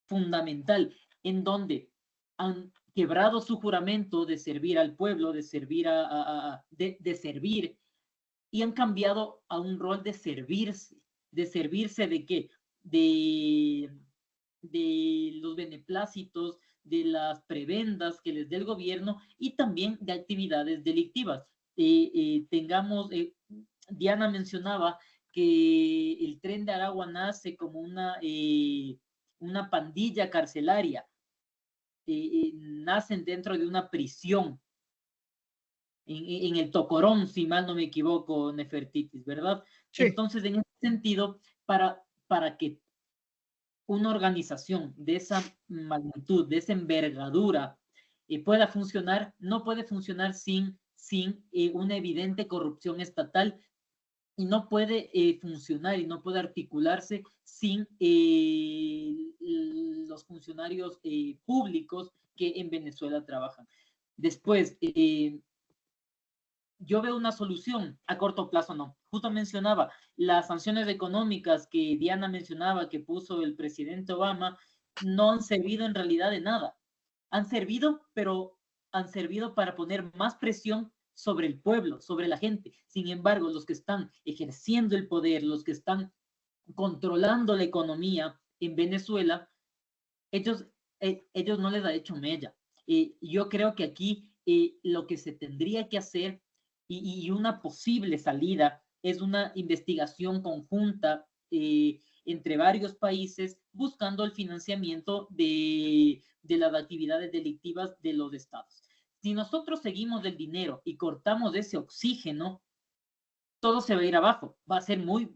fundamental en donde han quebrado su juramento de servir al pueblo, de servir servir, y han cambiado a un rol de servirse. ¿De servirse de qué? De los beneplácitos, de las prebendas que les dé el gobierno y también de actividades delictivas. Diana mencionaba que el Tren de Aragua nace como una pandilla carcelaria. Nacen dentro de una prisión en el Tocorón, si mal no me equivoco, Nefertitis, ¿verdad? Sí. Entonces, en ese sentido, para que una organización de esa magnitud, de esa envergadura, pueda funcionar, no puede funcionar sin una evidente corrupción estatal, y no puede funcionar y no puede articularse sin los funcionarios públicos que en Venezuela trabajan. Después, yo veo una solución a corto plazo, no. Justo mencionaba las sanciones económicas que Diana mencionaba, que puso el presidente Obama, no han servido en realidad de nada. Han servido, pero han servido para poner más presión sobre el pueblo, sobre la gente. Sin embargo, los que están ejerciendo el poder, los que están controlando la economía en Venezuela, ellos no les ha hecho mella. Yo creo que aquí lo que se tendría que hacer y una posible salida es una investigación conjunta entre varios países buscando el financiamiento de las actividades delictivas de los estados. Si nosotros seguimos del dinero y cortamos ese oxígeno, todo se va a ir abajo. Va a ser muy...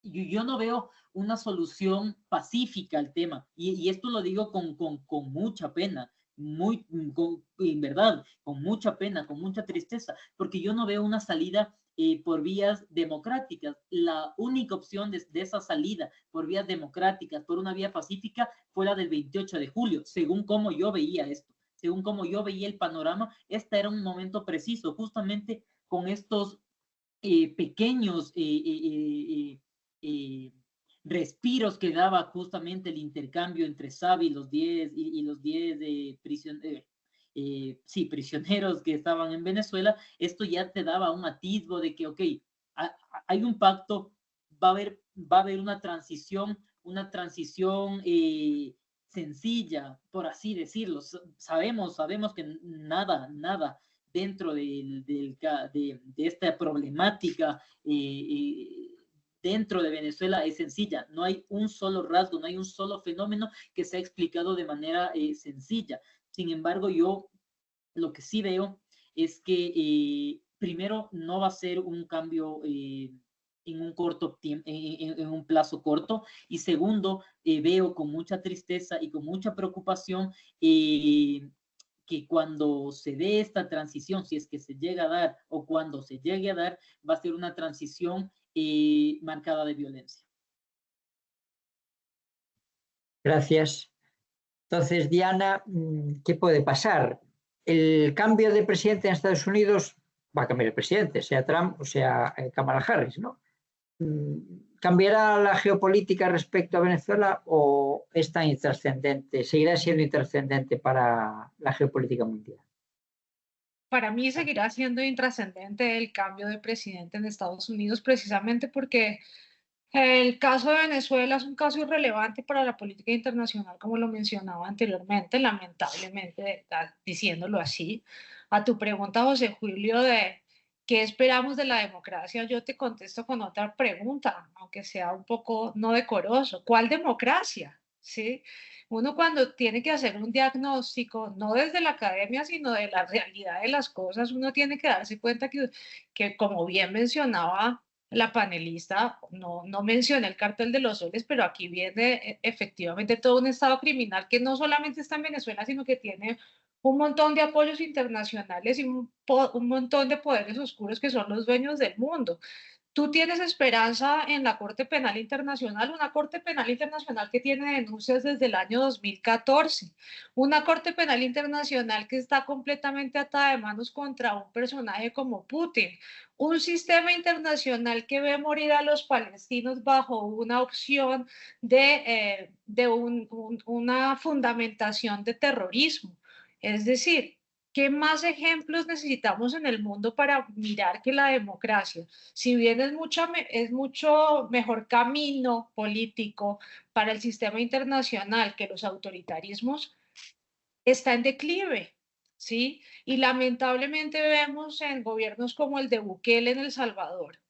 Yo no veo una solución pacífica al tema. Y esto lo digo con mucha pena. En verdad, con mucha pena, con mucha tristeza, porque yo no veo una salida por vías democráticas. La única opción de esa salida por vías democráticas, por una vía pacífica, fue la del 28 de julio, según cómo yo veía esto. según como yo veía el panorama, este era un momento preciso, justamente con estos pequeños respiros que daba justamente el intercambio entre Savi y los 10 prisioneros que estaban en Venezuela. Esto ya te daba un atisbo de que, ok, hay un pacto, va a haber una transición sencilla, por así decirlo. Sabemos que nada dentro de esta problemática dentro de Venezuela es sencilla. No hay un solo rasgo, no hay un solo fenómeno que sea explicado de manera sencilla. Sin embargo, yo lo que sí veo es que primero no va a ser un cambio en un corto tiempo, en un plazo corto, y segundo, veo con mucha tristeza y con mucha preocupación que cuando se dé esta transición, si es que se llega a dar o cuando se llegue a dar, va a ser una transición marcada de violencia. Gracias. Entonces, Diana, ¿qué puede pasar? El cambio de presidente en Estados Unidos va a cambiar el presidente, sea Trump o sea Kamala Harris, ¿no? ¿Cambiará la geopolítica respecto a Venezuela o es tan intrascendente, seguirá siendo intrascendente para la geopolítica mundial? Para mí seguirá siendo intrascendente el cambio de presidente en Estados Unidos, precisamente porque el caso de Venezuela es un caso irrelevante para la política internacional, como lo mencionaba anteriormente, lamentablemente, diciéndolo así. A tu pregunta, José Julio, de qué esperamos de la democracia, yo te contesto con otra pregunta, aunque sea un poco no decoroso. ¿Cuál democracia? ¿Sí? Uno cuando tiene que hacer un diagnóstico, no desde la academia, sino de la realidad de las cosas, uno tiene que darse cuenta que como bien mencionaba la panelista, no menciona el cártel de los soles, pero aquí viene efectivamente todo un estado criminal que no solamente está en Venezuela, sino que tiene un montón de apoyos internacionales y un montón de poderes oscuros que son los dueños del mundo. ¿Tú tienes esperanza en la Corte Penal Internacional? Una Corte Penal Internacional que tiene denuncias desde el año 2014. Una Corte Penal Internacional que está completamente atada de manos contra un personaje como Putin. Un sistema internacional que ve morir a los palestinos bajo una opción de una fundamentación de terrorismo. Es decir, ¿qué más ejemplos necesitamos en el mundo para mirar que la democracia, si bien es mucho mejor camino político para el sistema internacional que los autoritarismos, está en declive, ¿sí? Y lamentablemente vemos en gobiernos como el de Bukele en El Salvador,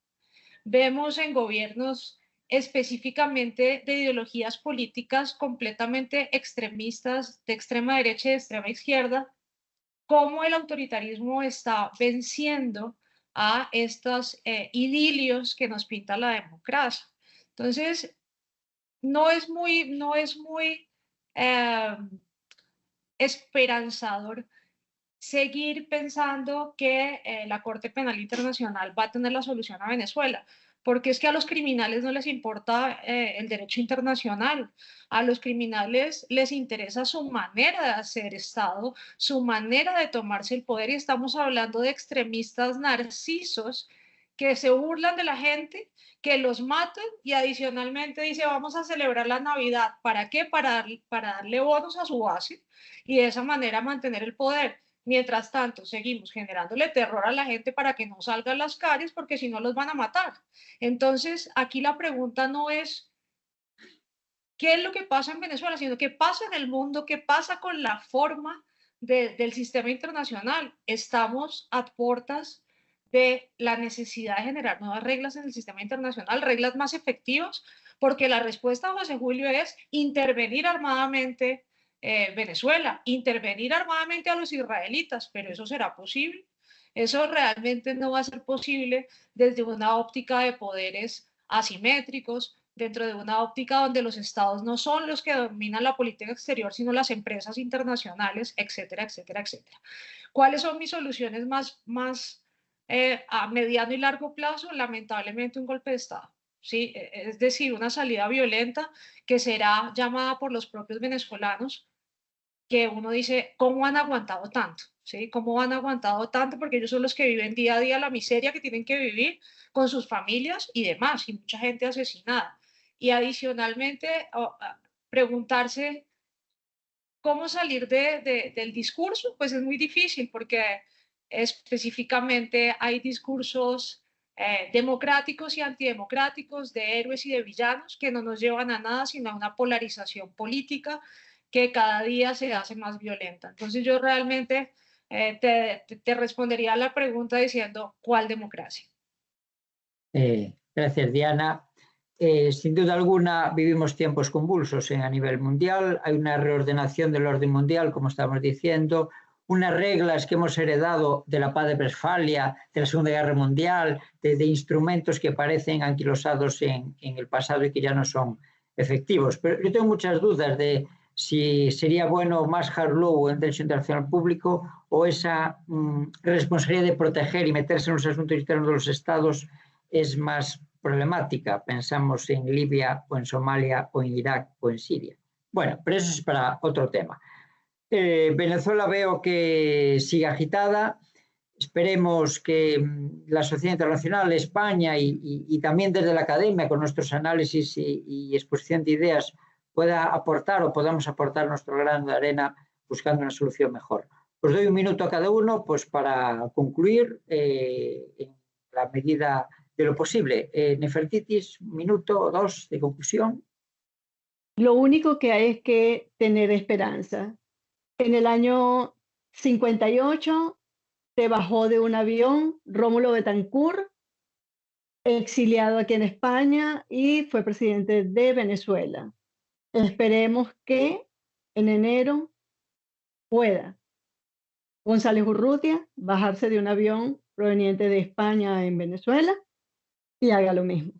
vemos en gobiernos específicamente de ideologías políticas completamente extremistas, de extrema derecha y de extrema izquierda, cómo el autoritarismo está venciendo a estos idilios que nos pinta la democracia. Entonces, no es muy esperanzador seguir pensando que la Corte Penal Internacional va a tener la solución a Venezuela, porque es que a los criminales no les importa el derecho internacional, a los criminales les interesa su manera de hacer Estado, su manera de tomarse el poder, y estamos hablando de extremistas narcisos que se burlan de la gente, que los matan y adicionalmente dice vamos a celebrar la Navidad. ¿Para qué? Para darle bonos a su base y de esa manera mantener el poder. Mientras tanto, seguimos generándole terror a la gente para que no salgan las calles porque si no los van a matar. Entonces, aquí la pregunta no es qué es lo que pasa en Venezuela, sino qué pasa en el mundo, qué pasa con la forma del sistema internacional. Estamos a puertas de la necesidad de generar nuevas reglas en el sistema internacional, reglas más efectivas, porque la respuesta, José Julio, es intervenir armadamente Venezuela, intervenir armadamente a los israelitas, pero eso será posible. Eso realmente no va a ser posible desde una óptica de poderes asimétricos, dentro de una óptica donde los estados no son los que dominan la política exterior, sino las empresas internacionales, etcétera, etcétera, etcétera. ¿Cuáles son mis soluciones más a mediano y largo plazo? Lamentablemente un golpe de Estado. ¿Sí? Es decir, una salida violenta que será llamada por los propios venezolanos que uno dice, ¿cómo han aguantado tanto? ¿Sí? ¿Cómo han aguantado tanto? Porque ellos son los que viven día a día la miseria que tienen que vivir con sus familias y demás, y mucha gente asesinada. Y adicionalmente, preguntarse cómo salir del discurso, pues es muy difícil porque específicamente hay discursos democráticos y antidemocráticos, de héroes y de villanos, que no nos llevan a nada, sino a una polarización política que cada día se hace más violenta. Entonces yo realmente te respondería a la pregunta diciendo, ¿cuál democracia? Gracias, Diana. Sin duda alguna vivimos tiempos convulsos a nivel mundial, hay una reordenación del orden mundial, como estamos diciendo, unas reglas que hemos heredado de la paz de Westfalia, de la Segunda Guerra Mundial, de instrumentos que parecen anquilosados en el pasado y que ya no son efectivos. Pero yo tengo muchas dudas de si sería bueno más hard law en derecho internacional público o esa responsabilidad de proteger y meterse en los asuntos internos de los estados es más problemática. Pensamos en Libia o en Somalia o en Irak o en Siria. Bueno, pero eso es para otro tema. Venezuela veo que sigue agitada. Esperemos que la sociedad internacional, España y también desde la academia, con nuestros análisis y exposición de ideas, pueda aportar o podamos aportar nuestro grano de arena buscando una solución mejor. Os doy un minuto a cada uno pues, para concluir en la medida de lo posible. Nefertitis, un minuto o dos de conclusión. Lo único que hay es que tener esperanza. En el año 58 se bajó de un avión Rómulo Betancourt, exiliado aquí en España, y fue presidente de Venezuela. Esperemos que en enero pueda González Urrutia bajarse de un avión proveniente de España en Venezuela y haga lo mismo.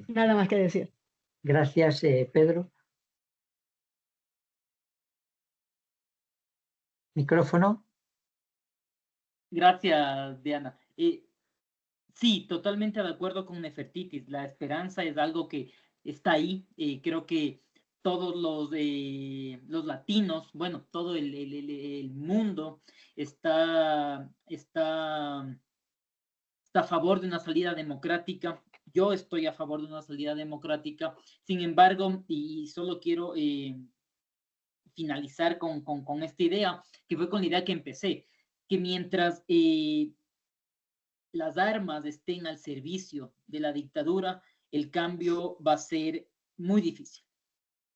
Nada más que decir. Gracias, Pedro. Micrófono. Gracias, Diana. Sí, totalmente de acuerdo con Nefertitis. La esperanza es algo que está ahí. Creo que todos los latinos, bueno, todo el mundo está a favor de una salida democrática. Yo estoy a favor de una salida democrática. Sin embargo, y solo quiero finalizar con esta idea, que fue con la idea que empecé, que mientras las armas estén al servicio de la dictadura, el cambio va a ser muy difícil,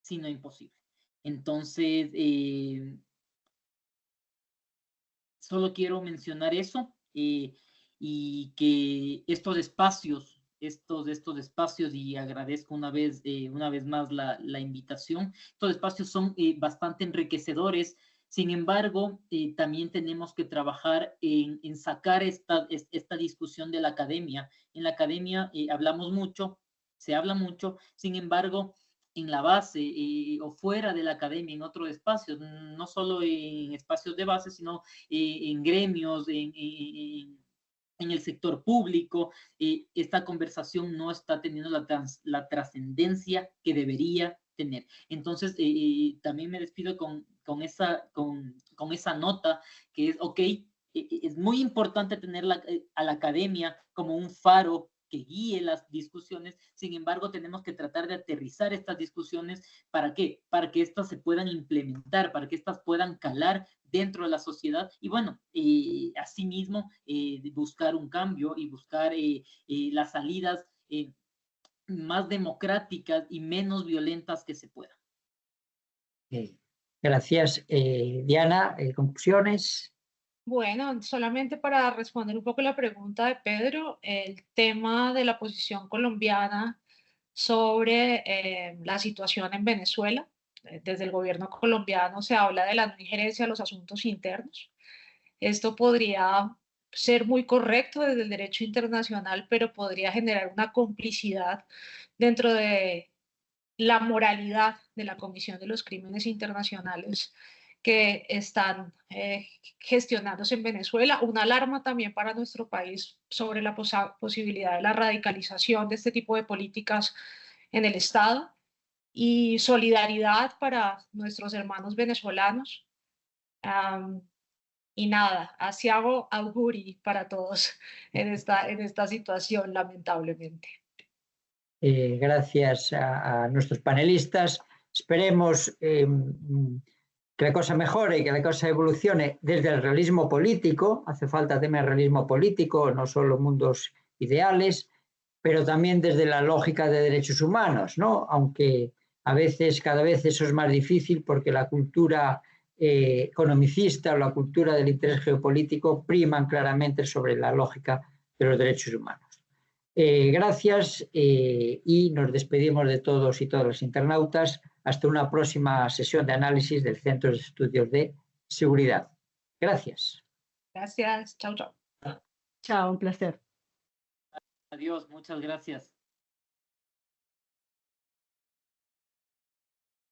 si no imposible. Entonces, solo quiero mencionar eso y que estos espacios, y agradezco una vez más la invitación, estos espacios son bastante enriquecedores. Sin embargo, también tenemos que trabajar en sacar esta discusión de la academia. En la academia hablamos mucho, se habla mucho, sin embargo, en la base o fuera de la academia, en otros espacios, no solo en espacios de base, sino en gremios, en el sector público, esta conversación no está teniendo la trascendencia que debería tener. Entonces, también me despido con esa nota que es, ok, es muy importante tener a la academia como un faro que guíe las discusiones. Sin embargo, tenemos que tratar de aterrizar estas discusiones. ¿Para qué? Para que estas se puedan implementar, para que estas puedan calar dentro de la sociedad y bueno, asimismo buscar un cambio y buscar las salidas más democráticas y menos violentas que se puedan. Gracias. Diana, conclusiones. Bueno, solamente para responder un poco la pregunta de Pedro, el tema de la posición colombiana sobre la situación en Venezuela. Desde el gobierno colombiano se habla de la no injerencia a los asuntos internos. Esto podría ser muy correcto desde el derecho internacional, pero podría generar una complicidad dentro de la moralidad de la Comisión de los Crímenes Internacionales que están gestionándose en Venezuela. Una alarma también para nuestro país sobre la posibilidad de la radicalización de este tipo de políticas en el Estado. y solidaridad para nuestros hermanos venezolanos. Y nada, así hago auguri para todos en esta situación, lamentablemente. Gracias a nuestros panelistas. Esperemos que la cosa mejore y que la cosa evolucione desde el realismo político. Hace falta también realismo político, no solo mundos ideales, pero también desde la lógica de derechos humanos, ¿no? Aunque a veces, cada vez eso es más difícil porque la cultura economicista o la cultura del interés geopolítico priman claramente sobre la lógica de los derechos humanos. Gracias y nos despedimos de todos y todas los internautas hasta una próxima sesión de análisis del Centro de Estudios de Seguridad. Gracias. Gracias. Chao, chao. Chao, un placer. Adiós, muchas gracias.